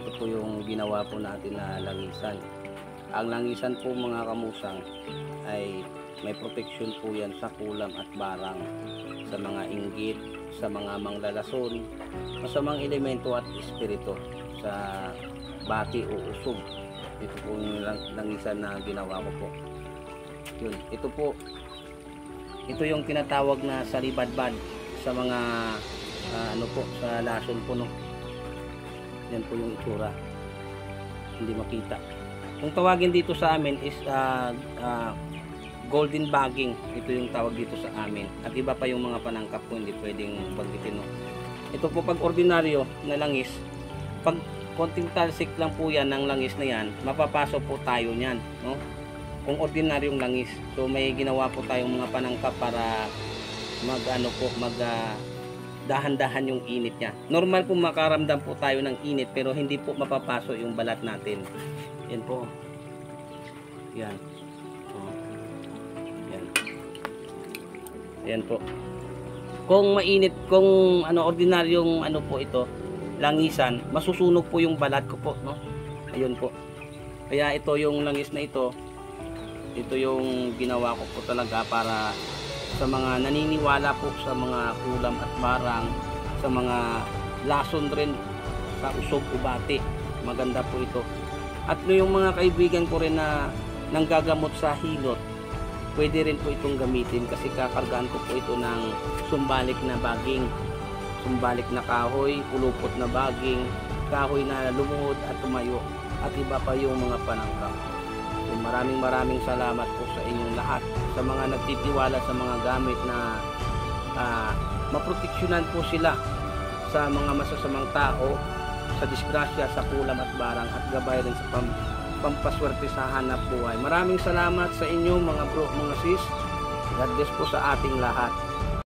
ito po yung ginawa po natin na langisan. Ang langisan po mga kamusang ay may proteksyon po yan sa kulam at barang, sa mga inggit, sa mga manglalason, masamang elemento at espiritu, sa bati o usog. Ito po yung langisan na ginawa ko po. Yun, ito yung tinatawag na salibadbad sa mga ano po, sa lason po, no. Yan po yung itsura, hindi makita. Kung tawagin dito sa amin is golden bagging. Ito yung tawag dito sa amin, at iba pa yung mga panangkap po, hindi pwedeng banggitin, no. Ito po pag ordinaryo na langis, pag konting talsik lang po yan ng langis na yan, mapapasok po tayo nyan, no, kung ordinaryong langis. So may ginawa po tayong mga panangkap para dahan-dahan yung init niya. Normal po makaramdam po tayo ng init, pero hindi po mapapasok yung balat natin. Yan po. Yan. Yan. Yan po. Kung mainit, kung ordinaryong po ito, langisan, masusunog po yung balat ko po, no? Ayun po. Kaya ito yung langis na ito yung ginawa ko po talaga para sa mga naniniwala po sa mga kulam at barang, sa mga lason rin, sa usog o bati. Maganda po ito. At yung mga kaibigan ko rin na nanggagamot sa hilot, pwede rin po itong gamitin kasi kakargaan ko po ito ng sumbalik na baging, sumbalik na kahoy, pulupot na baging, kahoy na lumuhod at tumayo, at iba pa yung mga panangkap. So, maraming salamat po sa inyong lahat, sa mga nagtitiwala sa mga gamit na maproteksyonan po sila sa mga masasamang tao, sa disgrasya, sa kulam at barang, at gabay rin sa pampaswerte sa hanap buhay. Maraming salamat sa inyo mga bro, mga sis. God bless po sa ating lahat.